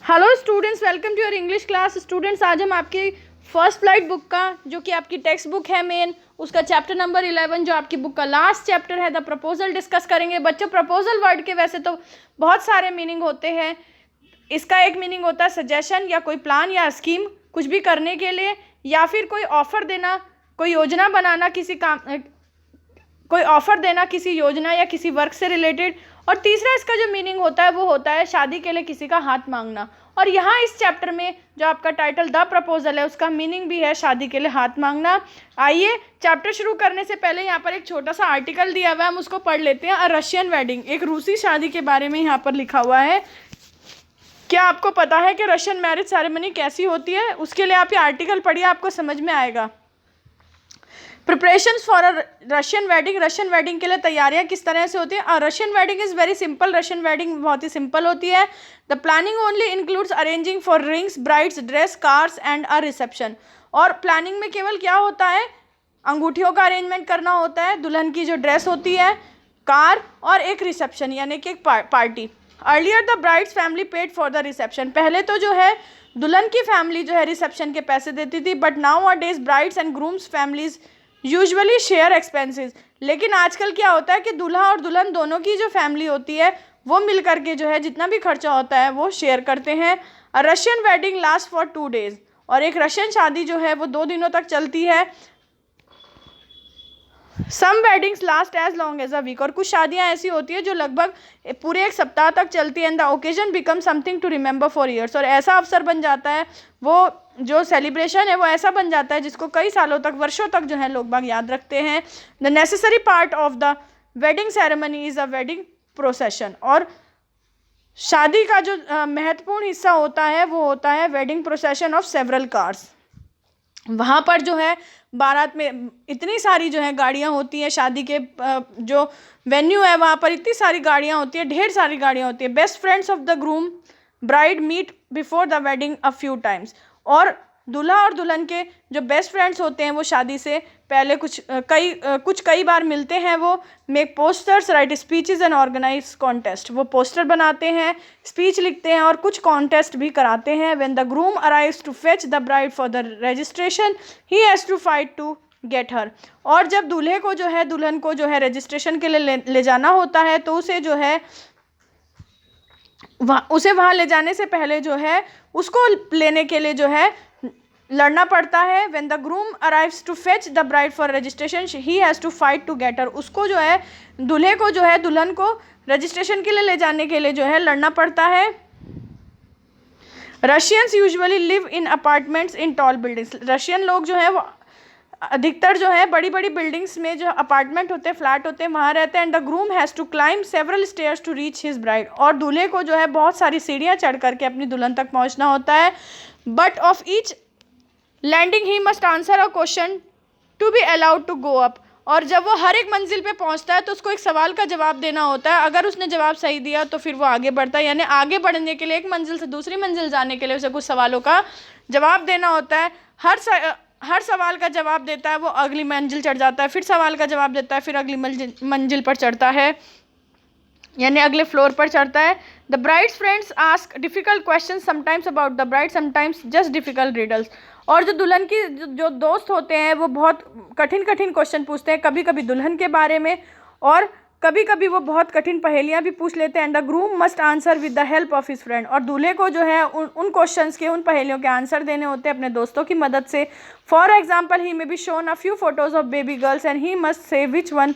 Hello students, welcome to your English class. Students, आज हम आपकी फर्स्ट फ्लाइट बुक का, जो कि आपकी टेक्स्ट बुक है मेन, उसका चैप्टर नंबर 11, जो आपकी बुक का लास्ट चैप्टर है, द प्रपोजल, डिस्कस करेंगे। बच्चों, प्रपोजल वर्ड के वैसे तो बहुत सारे मीनिंग होते हैं। इसका एक मीनिंग होता है सजेशन या कोई प्लान या स्कीम कुछ भी करने के लिए, या फिर कोई ऑफर देना, कोई योजना बनाना, किसी काम, कोई ऑफर देना किसी योजना या किसी वर्क से रिलेटेड। और तीसरा इसका जो मीनिंग होता है वो होता है शादी के लिए किसी का हाथ मांगना। और यहाँ इस चैप्टर में जो आपका टाइटल द प्रपोजल है, उसका मीनिंग भी है शादी के लिए हाथ मांगना। आइए चैप्टर शुरू करने से पहले यहाँ पर एक छोटा सा आर्टिकल दिया हुआ है, हम उसको पढ़ लेते हैं। रशियन वेडिंग, एक रूसी शादी के बारे में यहाँ पर लिखा हुआ है। क्या आपको पता है कि रशियन मैरिज सेरेमनी कैसी होती है? उसके लिए आप ये आर्टिकल पढ़िए, आपको समझ में आएगा। Preparations for a Russian wedding, Russian wedding के लिए तैयारियां किस तरह से होती है? Russian wedding is very simple, Russian wedding बहुत ही सिंपल होती है। The planning only includes arranging for rings, brides dress, cars and a reception. और प्लानिंग में केवल क्या होता है? अंगूठियों का अरेंजमेंट करना होता है, दुल्हन की जो ड्रेस होती है, कार, और एक रिसेप्शन यानी कि एक party. Earlier the brides family paid for the reception, पहले तो जो है दुल्हन की फैमिली जो है रिसेप्शन के पैसे देती थी, but now a days brides and grooms families usually share expenses. लेकिन आजकल क्या होता है कि दूल्हा और दुल्हन दोनों की जो फैमिली होती है वो मिल करके जो है जितना भी खर्चा होता है वो शेयर करते हैं। A Russian wedding last for 2 days, और एक रशियन शादी जो है वो 2 दिनों तक चलती है। Some weddings last as long as a week, और कुछ शादियां ऐसी होती है जो लगभग पूरे एक सप्ताह तक चलती है। And the occasion become something to remember for years, और ऐसा अवसर बन जाता है, वो जो सेलिब्रेशन है वो ऐसा बन जाता है जिसको कई सालों तक, वर्षों तक जो है लोग बाग याद रखते हैं। The necessary part of the wedding ceremony is a wedding procession, और शादी का जो महत्वपूर्ण हिस्सा होता है वो होता है wedding procession of several cars. वहाँ पर जो है बारात में इतनी सारी जो है गाड़ियाँ होती हैं, शादी के जो वेन्यू है वहाँ पर इतनी सारी गाड़ियाँ होती है, ढेर सारी गाड़ियाँ होती है। Best friends of the groom bride meet before the wedding a few times, और दूल्हा और दुल्हन के जो बेस्ट फ्रेंड्स होते हैं वो शादी से पहले कई बार मिलते हैं। वो make posters, write speeches and organize contest, वो पोस्टर बनाते हैं, स्पीच लिखते हैं और कुछ कॉन्टेस्ट भी कराते हैं। When the groom arrives to fetch the bride for the registration, he has to fight to get her, और जब दूल्हे को जो है दुल्हन को जो है रजिस्ट्रेशन के लिए ले जाना होता है तो उसे जो है वहाँ ले जाने से पहले जो है उसको लेने के लिए जो है लड़ना पड़ता है। When the groom arrives to fetch the bride for registration, he has to fight to get her, उसको जो है दूल्हे को जो है दुल्हन को रजिस्ट्रेशन के लिए ले जाने के लिए जो है लड़ना पड़ता है। Russians usually live in apartments in tall buildings, Russian लोग जो है वो अधिकतर जो है बड़ी बड़ी बिल्डिंग्स में जो अपार्टमेंट होते हैं, फ्लैट होते हैं, वहाँ रहते हैं। And the groom has to climb several stairs to reach his bride, और दूल्हे को जो है बहुत सारी सीढ़ियाँ चढ़ करके अपनी दुल्हन तक पहुँचना होता है। But of each landing he must answer a question to be allowed to go up, और जब वो हर एक मंजिल पे पहुंचता है तो उसको एक सवाल का जवाब देना होता है। अगर उसने जवाब सही दिया तो फिर वो आगे बढ़ता है, यानी आगे बढ़ने के लिए, एक मंजिल से दूसरी मंजिल जाने के लिए उसे कुछ सवालों का जवाब देना होता है। हर सवाल का जवाब देता है वो अगली मंजिल चढ़ जाता है, फिर सवाल का जवाब देता है, फिर अगली मंजिल पर चढ़ता है, यानी अगले फ्लोर पर चढ़ता है। The brides friends ask difficult question sometimes about the bride, sometimes just difficult riddles, और जो दुल्हन की जो दोस्त होते हैं वो बहुत कठिन कठिन क्वेश्चन पूछते हैं, कभी कभी दुल्हन के बारे में और कभी कभी वो बहुत कठिन पहेलियाँ भी पूछ लेते हैं। And the groom must answer with the help of his friend, और दूल्हे को जो है उन क्वेश्चंस के, उन पहेलियों के आंसर देने होते हैं अपने दोस्तों की मदद से। For example, he may be shown a few photos of baby girls and he must say which one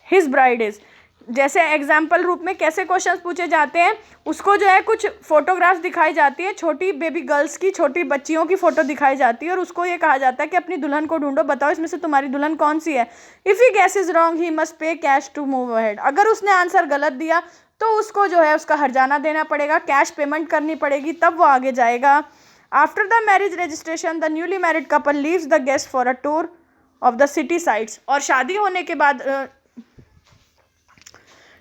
his bride is, जैसे एग्जाम्पल रूप में कैसे क्वेश्चंस पूछे जाते हैं, उसको जो है कुछ फोटोग्राफ्स दिखाई जाती है, छोटी बेबी गर्ल्स की, छोटी बच्चियों की फ़ोटो दिखाई जाती है, और उसको ये कहा जाता है कि अपनी दुल्हन को ढूंढो, बताओ इसमें से तुम्हारी दुल्हन कौन सी है। If he guess is wrong he must pay cash to move ahead, अगर उसने आंसर गलत दिया तो उसको जो है उसका हर्जाना देना पड़ेगा, कैश पेमेंट करनी पड़ेगी, तब वो आगे जाएगा। After the marriage registration the newly married couple leaves the guest for a tour of the city sites, और शादी होने के बाद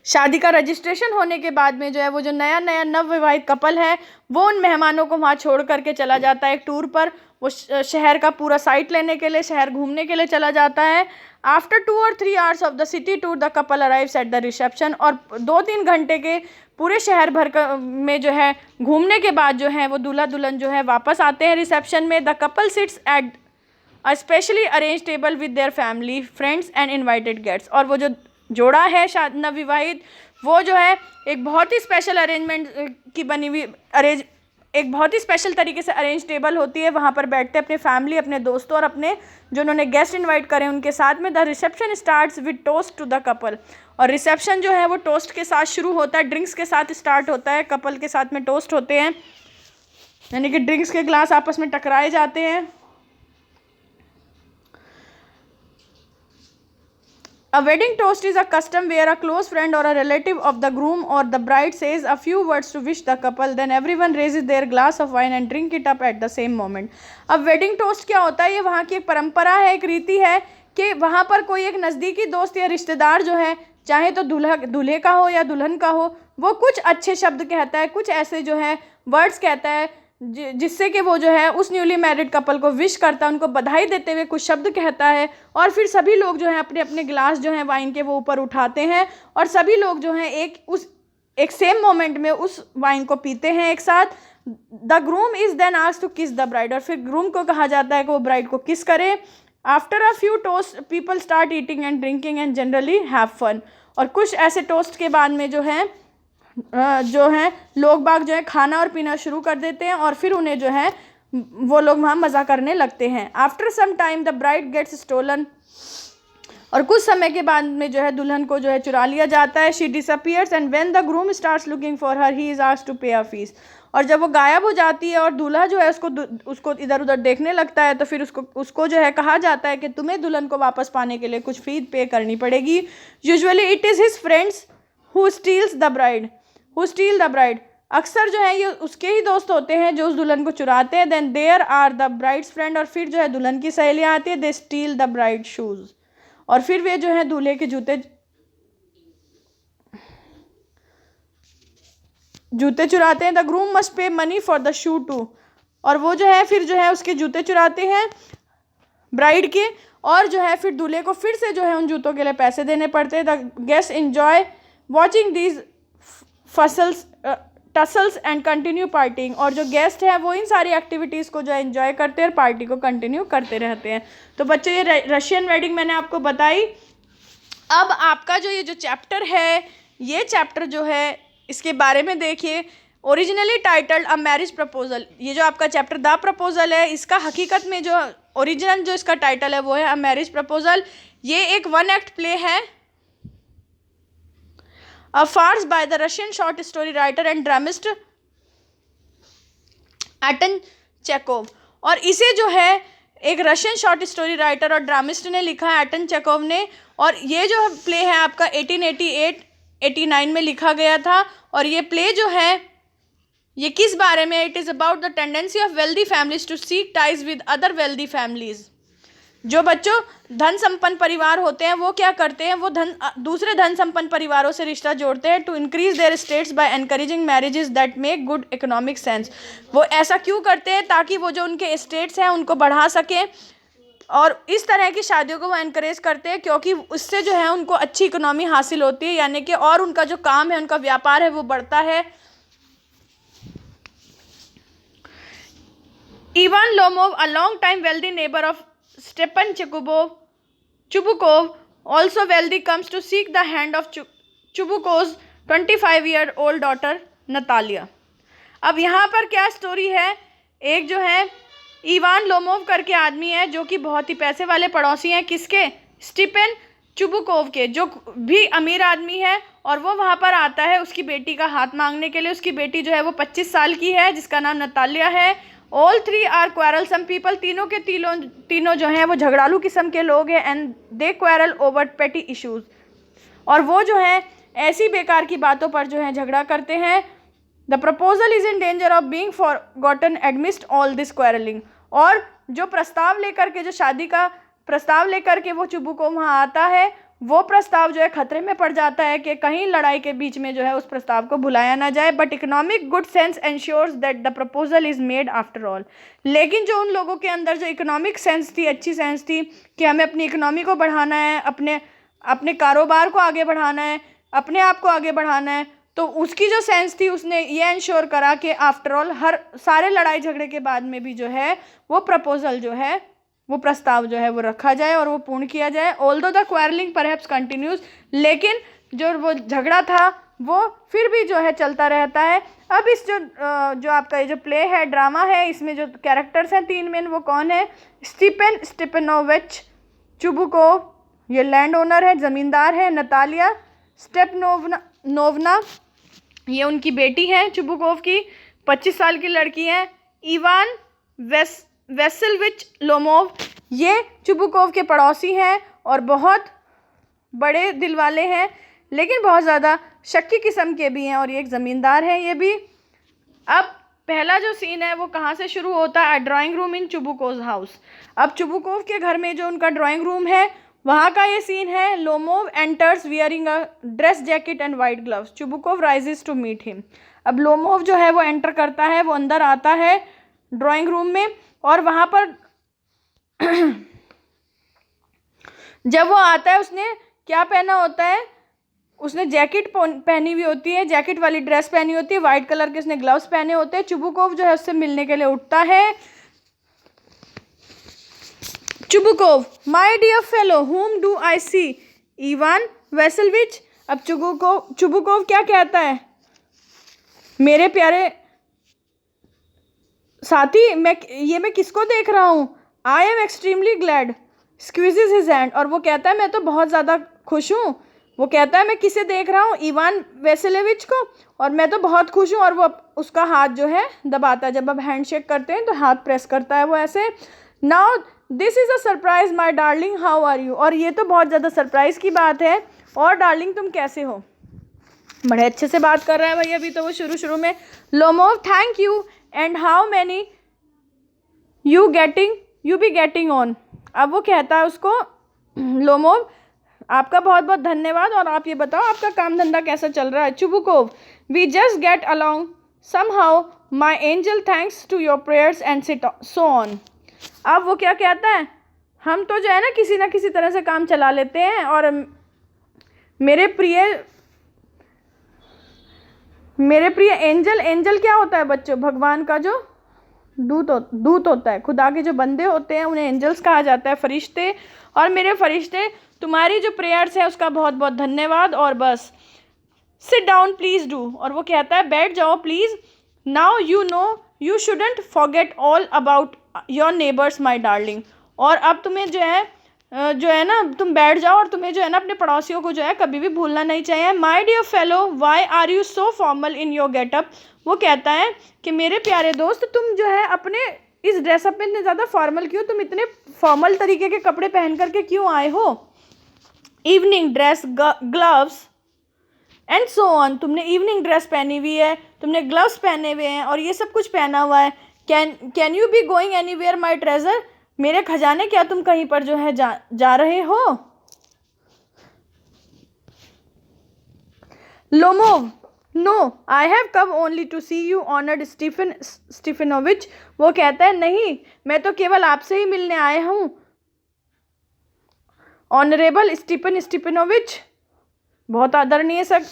शादी का रजिस्ट्रेशन होने के बाद में जो है वो जो नया नव विवाहित कपल है वो उन मेहमानों को वहाँ छोड़ करके चला जाता है एक टूर पर। वो शहर का पूरा साइट लेने के लिए, शहर घूमने के लिए चला जाता है। After 2 or 3 hours of the city tour the couple arrives at the reception, और 2-3 घंटे के पूरे शहर भर का में जो है घूमने के बाद जो है वो दूल्हा दुल्हन जो है वापस आते हैं रिसेप्शन में। The couple seats at a specially arrange table with their family friends and invited guests. और वो जो जोड़ा है नवविवाहित, वो जो है एक बहुत ही स्पेशल अरेंजमेंट की बनी हुई एक बहुत ही स्पेशल तरीके से अरेंज टेबल होती है, वहाँ पर बैठते हैं अपने फैमिली, अपने दोस्तों और अपने जो उन्होंने गेस्ट इनवाइट करें उनके साथ में। The reception starts with toast to the couple. और रिसेप्शन जो है वो टोस्ट के साथ शुरू होता है, ड्रिंक्स के साथ स्टार्ट होता है, कपल के साथ में टोस्ट होते हैं, यानी कि ड्रिंक्स के ग्लास आपस में टकराए जाते हैं। A wedding toast is a custom where a close friend or a relative of the groom or the bride says a few words to wish the couple, then everyone raises their glass of wine and drink it up at the same moment. अब wedding toast क्या होता है, ये वहाँ की एक परंपरा है, एक रीति है कि वहाँ पर कोई एक नज़दीकी दोस्त या रिश्तेदार जो है, चाहे तो दूल्हे का हो या दुल्हन का हो, वो कुछ अच्छे शब्द कहता है, कुछ ऐसे जो है वर्ड्स कहता है जिससे कि वो जो है उस न्यूली मैरिड कपल को विश करता है, उनको बधाई देते हुए कुछ शब्द कहता है। और फिर सभी लोग जो हैं अपने अपने गिलास जो हैं वाइन के वो ऊपर उठाते हैं और सभी लोग जो हैं एक सेम मोमेंट में उस वाइन को पीते हैं एक साथ। The groom is then asked to kiss the bride. और फिर ग्रूम को कहा जाता है कि वो ब्राइड को किस करे। After a few toast people start eating and drinking and generally have fun. और कुछ ऐसे टोस्ट के बाद में जो है लोग बाग जो है खाना और पीना शुरू कर देते हैं और फिर उन्हें जो है वो लोग वहाँ मज़ा करने लगते हैं। After some time the bride gets stolen. और कुछ समय के बाद में जो है दुल्हन को जो है चुरा लिया जाता है। She disappears and when the groom starts looking for her he is asked to pay a fees. और जब वो गायब हो जाती है और दूल्हा जो है उसको इधर उधर देखने लगता है तो फिर उसको जो है कहा जाता है कि तुम्हें दुल्हन को वापस पाने के लिए कुछ फीस पे करनी पड़ेगी। Usually it is his friends who steel the bride. अक्सर जो है ये उसके ही दोस्त होते हैं जो उस दुल्हन को चुराते हैं। Then there are the bride's friend. और फिर जो है दुल्हन की सहेलियाँ आती है। They steal the bride shoes. और फिर वे जो है दूल्हे के जूते चुराते हैं। The groom must pay money for the shoe too. और वो जो है फिर जो है उसके जूते चुराते हैं ब्राइड के, और जो है फिर दूल्हे को फिर से जो है उन जूतों के लिए पैसे देने पड़ते हैं। The guest enjoy watching these tussles and continue partying. और जो गेस्ट है वो इन सारी एक्टिविटीज़ को जो है एंजॉय करते हैं और पार्टी को कंटिन्यू करते रहते हैं। तो बच्चों ये रशियन वेडिंग मैंने आपको बताई। अब आपका जो ये जो चैप्टर है, ये चैप्टर जो है इसके बारे में देखिए। Originally titled a marriage proposal. ये जो आपका चैप्टर द प्रपोजल है, इसका हकीकत में जो ओरिजिनल जो इसका टाइटल है वो है अ मैरिज प्रपोजल। ये एक 1 एक्ट प्ले है, a farce by the Russian short story writer and dramatist Anton Chekhov। और इसे जो है एक रशियन शॉर्ट स्टोरी राइटर और ड्रामिस्ट ने लिखा है, एटन चेकोव ने। और ये जो प्ले है आपका 1888-89 में लिखा गया था। और ये प्ले जो है ये किस बारे में, it is about the tendency of wealthy families to seek ties with other wealthy families. जो बच्चों धन संपन्न परिवार होते हैं वो क्या करते हैं, वो दूसरे धन संपन्न परिवारों से रिश्ता जोड़ते हैं to increase their status by encouraging marriages that make good economic sense. वो ऐसा क्यों करते हैं, ताकि वो जो उनके स्टेट्स हैं उनको बढ़ा सकें, और इस तरह की शादियों को वो एनकरेज करते हैं क्योंकि उससे जो है उनको अच्छी इकोनॉमी हासिल होती है, यानी कि और उनका जो काम है, उनका व्यापार है वो बढ़ता है। Ivan Lomov, a long time wealthy neighbour of Stepan Chubukov, also wealthy, comes to seek the hand of Chubukov's 25-year-old daughter Natalia। अब यहाँ पर क्या स्टोरी है, एक जो है इवान लोमोव करके आदमी है जो कि बहुत ही पैसे वाले पड़ोसी हैं, किसके, स्टीपन चुबुकोव के, जो भी अमीर आदमी है। और वो वहाँ पर आता है उसकी बेटी का हाथ मांगने के लिए। उसकी बेटी जो है वो 25 साल की है, जिसका नाम नतालिया है। All 3 are quarrelsome people. तीनों के तीनों जो हैं वो झगड़ालू किस्म के लोग हैं। एंड दे क्वारल ओवर पेटी इशूज़। और वो जो है ऐसी बेकार की बातों पर जो है झगड़ा करते हैं। The proposal is in danger of being forgotten amidst all this quarrelling. और जो प्रस्ताव लेकर के, जो शादी का प्रस्ताव लेकर के वो चुबुकोव वहाँ आता है, वो प्रस्ताव जो है खतरे में पड़ जाता है कि कहीं लड़ाई के बीच में जो है उस प्रस्ताव को भुलाया ना जाए। But economic good sense ensures that the proposal is made after all. लेकिन जो उन लोगों के अंदर जो इकोनॉमिक सेंस थी, अच्छी सेंस थी कि हमें अपनी इकोनॉमी को बढ़ाना है, अपने कारोबार को आगे बढ़ाना है, अपने आप को आगे बढ़ाना है, तो उसकी जो सेंस थी, उसने ये इंश्योर करा कि आफ्टर ऑल हर सारे लड़ाई झगड़े के बाद में भी जो है वो प्रपोजल जो है, वो प्रस्ताव जो है वो रखा जाए और वो पूर्ण किया जाए। Although the quarrelling perhaps continues, लेकिन जो वो झगड़ा था वो फिर भी जो है चलता रहता है। अब इस जो आपका ये जो प्ले है, ड्रामा है, इसमें जो कैरेक्टर्स हैं 3 मेन, वो कौन है? स्टीफन स्टेपनोविच चुबुकोव, ये लैंड ओनर है, ज़मींदार है। नतालिया स्टेपनोवना, ये उनकी बेटी है चुबुकोव की, 25 साल की लड़की है। इवान वेसेलविच लोमोव, ये चुबुकोव के पड़ोसी हैं और बहुत बड़े दिल वाले हैं, लेकिन बहुत ज़्यादा शक्की किस्म के भी हैं, और ये एक ज़मींदार है ये भी। अब पहला जो सीन है वो कहाँ से शुरू होता है? Drawing room in Chubukov house. अब चुबुकोव के घर में जो उनका ड्राइंग रूम है, वहाँ का ये सीन है। Lomov enters wearing a dress jacket and white gloves, Chubukov rises to meet him. अब लोमोव जो है वो एंटर करता है, वो अंदर आता है ड्राइंग रूम में, और वहाँ पर जब वो आता है, उसने क्या पहना होता है? उसने जैकेट पहनी हुई होती है, जैकेट वाली ड्रेस पहनी होती है, वाइट कलर के उसने ग्लव्स पहने होते हैं। चुबुकोव जो है उससे मिलने के लिए उठता है। Chubukov, my dear fellow, whom do I see? Ivan Vassilevitch. अब चुबुकोव क्या कहता है? मेरे प्यारे साथी, मैं किसको देख रहा हूँ? I am extremely glad, squeezes his hand, और वो कहता है मैं तो बहुत ज़्यादा खुश हूँ। वो कहता है मैं किसे देख रहा हूँ? इवान वेसेलेविच को, और मैं तो बहुत खुश हूँ। और वो उसका हाथ जो है दबाता है, जब आप हैंडशेक करते हैं तो हाथ प्रेस करता है वो ऐसे। Now this is a surprise my darling, how are you? और ये तो बहुत ज़्यादा सरप्राइज़ की बात है। और डार्लिंग तुम कैसे हो? बड़े अच्छे से बात कर रहा है भाई अभी तो वो शुरू में। Lomov, thank you, and how many you be getting on. अब वो कहता है उसको, लोमोव, आपका बहुत बहुत धन्यवाद, और आप ये बताओ आपका काम धंधा कैसा चल रहा है? Chubukov, we just get along somehow, my angel, thanks to your prayers and so on. अब वो क्या कहता है? हम तो जो है ना किसी तरह से काम चला लेते हैं, और मेरे प्रिय एंजल क्या होता है बच्चों? भगवान का जो दूत होता है, खुदा के जो बंदे होते हैं उन्हें एंजल्स कहा जाता है, फरिश्ते। और मेरे फरिश्ते, तुम्हारी जो प्रेयर्स है उसका बहुत बहुत धन्यवाद, और बस सिट डाउन प्लीज़ डू। और वो कहता है बैठ जाओ please. Now you know you shouldn't forget all about your neighbours my darling. और अब तुम्हें जो है ना, तुम बैठ जाओ, और तुम्हें जो है ना अपने पड़ोसियों को जो है कभी भी भूलना नहीं चाहिए। My dear fellow, why are you so formal in your getup. वो कहता है कि मेरे प्यारे दोस्त, तुम जो है अपने इस ड्रेसअप में इतने ज़्यादा फॉर्मल क्यों? तुम इतने फॉर्मल तरीके के कपड़े पहन करके क्यों आए हो? Evening dress, gloves and so on. तुमने इवनिंग ड्रेस पहनी हुई है, तुमने ग्लव्स पहने हुए हैं, और ये सब कुछ पहना हुआ है। Can you be going anywhere my treasure? मेरे खजाने, क्या तुम कहीं पर जो है जा रहे हो? Lomov, no, I have come only to see you honoured Stepanovitch. वो कहता है नहीं, मैं तो केवल आपसे ही मिलने आया हूँ ऑनरेबल स्टीफनोविच। बहुत आदरणीय सर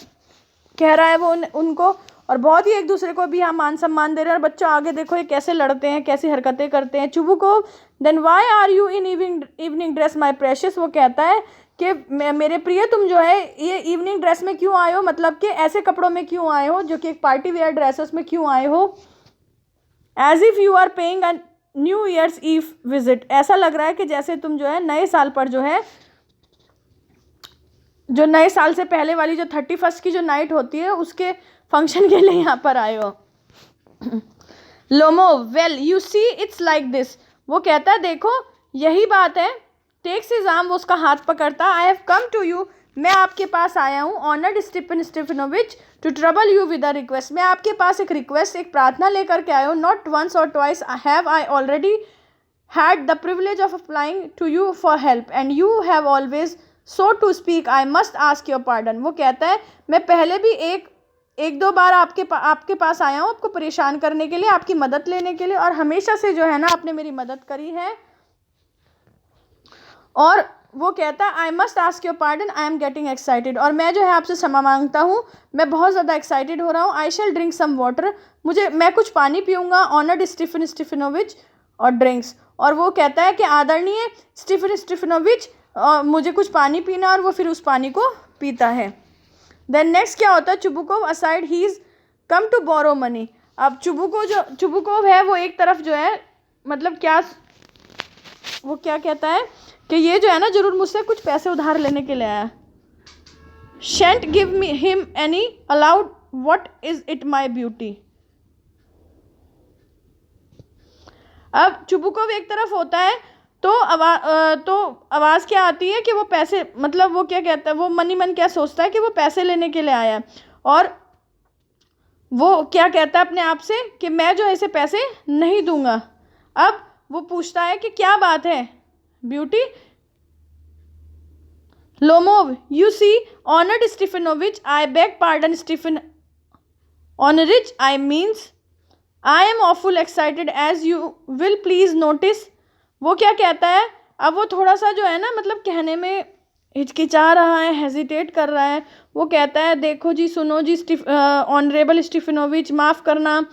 कह रहा है वो उनको, और बहुत ही एक दूसरे को भी यहाँ मान सम्मान दे रहे हैं। और बच्चों आगे देखो ये कैसे लड़ते हैं, कैसी हरकतें करते हैं। Chubukov, then why are you in evening dress my precious. वो कहता है कि मेरे प्रिय, तुम जो है ये इवनिंग ड्रेस में क्यों आए हो? मतलब कि ऐसे कपड़ों में क्यों आए हो जो कि एक पार्टी वेयर ड्रेसेस में क्यों आए हो? As if you are paying a new year's eve visit. ऐसा लग रहा है कि जैसे तुम जो है नए साल पर जो है, जो नए साल से पहले वाली जो 31st की जो नाइट होती है उसके फंक्शन के लिए यहाँ पर आए हो। Lomov, well you see it's like this. वो कहता है देखो यही बात है। टेक्स हिज आर्म, वो उसका हाथ पकड़ता। I have come to you, मैं आपके पास आया हूँ honoured Stepanovitch, to trouble you with a request. मैं आपके पास एक रिक्वेस्ट, एक प्रार्थना लेकर के आया हूँ। Not once or twice have I already had the privilege of applying to you for help, and you have always so to speak I must ask your pardon. वो कहता है मैं पहले भी एक दो बार आपके पास आया हूँ आपको परेशान करने के लिए, आपकी मदद लेने के लिए, और हमेशा से जो है ना आपने मेरी मदद करी है। और वो कहता है आई must ask your pardon, I am getting excited, और मैं जो है आपसे क्षमा मांगता हूँ, मैं बहुत ज़्यादा एक्साइटेड हो रहा हूँ। आई शैल ड्रिंक सम वाटर, मैं कुछ पानी पीऊँगा। ऑनर्ड स्टीफन स्टीफनोविच और ड्रिंक्स, और वो कहता है कि आदरणीय स्टीफन स्टीफनोविच मुझे कुछ पानी पीना, और वो फिर उस पानी को पीता है। देन नेक्स्ट क्या होता है, Chubukov aside he is come to borrow money. अब चुबुकोव है वो एक तरफ जो है मतलब वो क्या कहता है कि ये जो है ना ज़रूर मुझसे कुछ पैसे उधार लेने के लिए आया। Shunt give me him any allowed what is it my beauty. अब चुबुकोव एक तरफ होता है तो आवाज़ क्या आती है कि वो पैसे मतलब वो क्या कहता है, वो मन क्या सोचता है कि वो पैसे लेने के लिए आया है, और वो क्या कहता है अपने आप से कि मैं जो ऐसे पैसे नहीं दूंगा। अब वो पूछता है कि क्या बात है beauty. Lomov, you see honoured Stepanovitch, I beg pardon Stepan ऑनरिच, I means I am awful excited as you will please notice. वो क्या कहता है, अब वो थोड़ा सा जो है ना मतलब कहने में हिचकिचा रहा है, हेजिटेट कर रहा है। वो कहता है देखो जी, सुनो जी ऑनरेबल स्टीफनोविच, माफ़ करना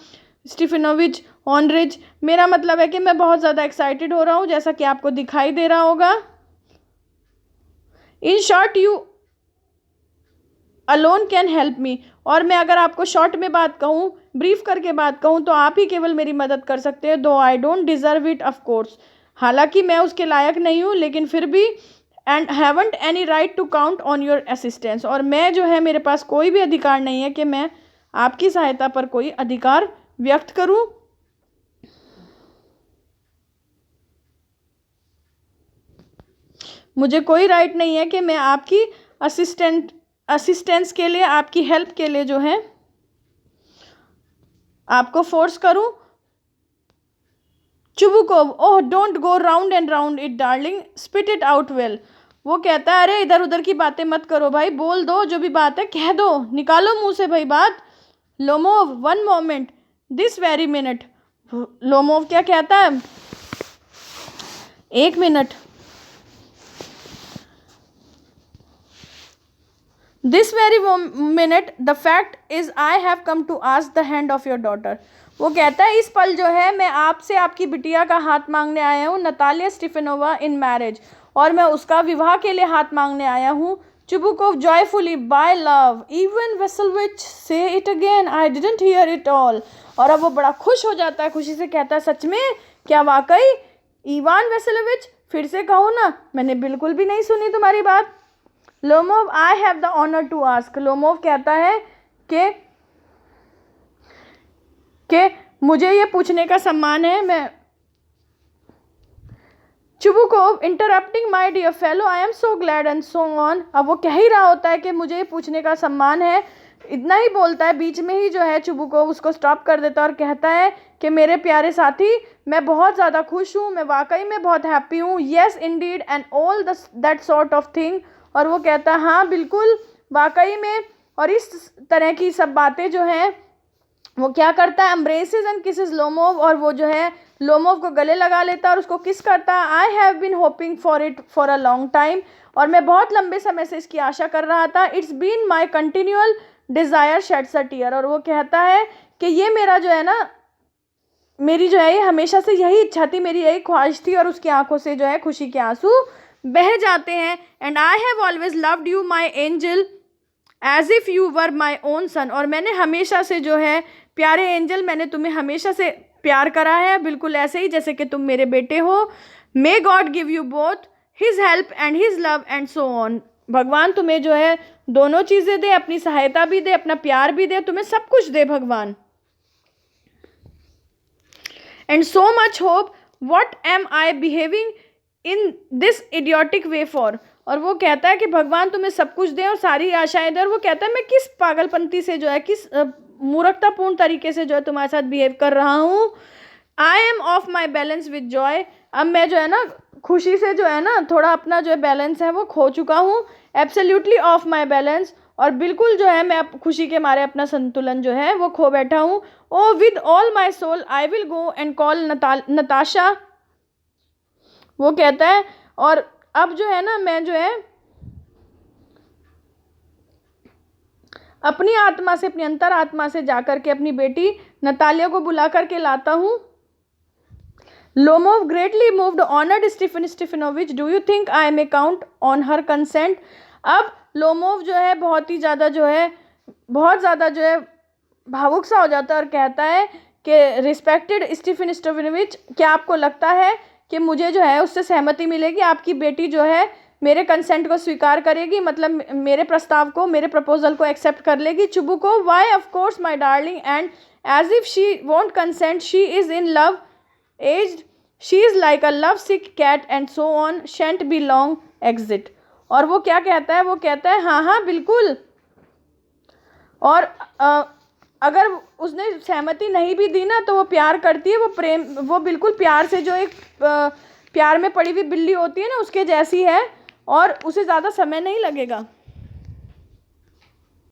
स्टीफनोविच ऑनरिच, मेरा मतलब है कि मैं बहुत ज़्यादा एक्साइटेड हो रहा हूँ, जैसा कि आपको दिखाई दे रहा होगा। In short you alone can help me, और मैं अगर आपको शॉर्ट में बात कहूँ, ब्रीफ करके बात कहूँ, तो आप ही केवल मेरी मदद कर सकते हैं। Though I don't deserve it of course, हालांकि मैं उसके लायक नहीं हूँ, लेकिन फिर भी and haven't any right to count on your assistance, और मैं जो है मेरे पास कोई भी अधिकार नहीं है कि मैं आपकी सहायता पर कोई अधिकार व्यक्त करूँ। मुझे कोई राइट नहीं है कि मैं आपकी असिस्टेंस के लिए, आपकी हेल्प के लिए जो है आपको फोर्स करूं। Chubukov, oh don't go round and round it darling, spit it out well. वो कहता है अरे इधर उधर की बातें मत करो भाई, बोल दो जो भी बात है, कह दो, निकालो मुंह से भाई बात। Lomov, one moment, this very minute. Lomov क्या कहता है, एक minute, this very minute the fact is I have come to ask the hand of your daughter. वो कहता है इस पल जो है मैं आपसे आपकी बिटिया का हाथ मांगने आया हूँ, नतालिया स्टीफनोवा इन मैरिज, और मैं उसका विवाह के लिए हाथ मांगने आया हूँ। Chubukov joyfully, by love, Ivan Vassilevitch, say it again, I didn't hear it all. और अब वो बड़ा खुश हो जाता है, खुशी से कहता है सच में, क्या वाकई इवान वेसलविच, फिर से कहो ना, मैंने बिल्कुल भी नहीं सुनी तुम्हारी बात। Lomov, I have the honour to ask. Lomov कहता है कि मुझे ये पूछने का सम्मान है। मैं Chubukov, interrupting my dear fellow, I am so glad and so on. अब वो कह ही रहा होता है कि मुझे ये पूछने का सम्मान है, इतना ही बोलता है, बीच में ही जो है चुबुकोव उसको स्टॉप कर देता है और कहता है कि मेरे प्यारे साथी, मैं बहुत ज़्यादा खुश हूँ, मैं वाकई में बहुत हैप्पी हूँ, yes Indeed and all that sort of thing. और वो कहता है हाँ बिल्कुल, वाकई में, और इस तरह की सब बातें जो हैं। वो क्या करता है, एम्ब्रेसेस एंड किसेस लोमोव, और वो जो है लोमोव को गले लगा लेता है और उसको किस करता है। I have been hoping for it for a long time, और मैं बहुत लंबे समय से इसकी आशा कर रहा था। It's been my continual desire sheds a tear. और वो कहता है कि ये मेरा जो है ना, मेरी जो है ये हमेशा से यही इच्छा थी, मेरी यही ख्वाहिश थी, और उसकी आंखों से जो है खुशी के आंसू बह जाते हैं। And I have always loved you my angel as if you were my own son. और मैंने हमेशा से जो है, प्यारे एंजल, मैंने तुम्हें हमेशा से प्यार करा है, बिल्कुल ऐसे ही जैसे कि तुम मेरे बेटे हो। May God give you both his help and his love and so on. भगवान तुम्हें जो है दोनों चीज़ें दे, अपनी सहायता भी दे, अपना प्यार भी दे, तुम्हें सब कुछ दे भगवान। And so much hope, what am I behaving in this idiotic way for. और वो कहता है कि भगवान तुम्हें सब कुछ दे और सारी आशाएं दे। और वो कहता है मैं किस पागलपंती से जो है, किस मूर्खतापूर्ण तरीके से जो है तुम्हारे साथ बिहेव कर रहा हूँ। I am of my balance with Joy. अब मैं जो है ना खुशी से जो है ना थोड़ा अपना जो है बैलेंस है वो खो चुका हूँ। एब्सोल्युटली ऑफ माई बैलेंस, और बिल्कुल जो है मैं खुशी के मारे अपना संतुलन जो है वो खो बैठा हूँ। Oh with all my soul I will go and call Natasha. वो कहता है और अब जो है ना, मैं जो है अपनी आत्मा से, अपनी अंतर आत्मा से जाकर के अपनी बेटी नतालिया को बुला करके लाता हूँ। Lomov greatly moved, honoured Stepan Stepanovitch, do you think I may count on her consent. अब लोमोव जो है बहुत ही ज़्यादा जो है, बहुत ज़्यादा जो है भावुक सा हो जाता है और कहता है कि रिस्पेक्टेड स्टीफन स्टीफनोविच, क्या आपको लगता है कि मुझे जो है उससे सहमति मिलेगी, आपकी बेटी जो है मेरे कंसेंट को स्वीकार करेगी, मतलब मेरे प्रस्ताव को, मेरे प्रपोजल को एक्सेप्ट कर लेगी। Chubukov, why of course my darling, and as if she won't consent, she is in love aged, she is like a love sick cat and so on, shan't be long exit. और वो क्या कहता है, वो कहता है हाँ हाँ बिल्कुल, और अगर उसने सहमति नहीं भी दी ना तो वो प्यार करती है, वो प्रेम, वो बिल्कुल प्यार से, जो एक प्यार में पड़ी हुई बिल्ली होती है ना उसके जैसी है, और उसे ज़्यादा समय नहीं लगेगा।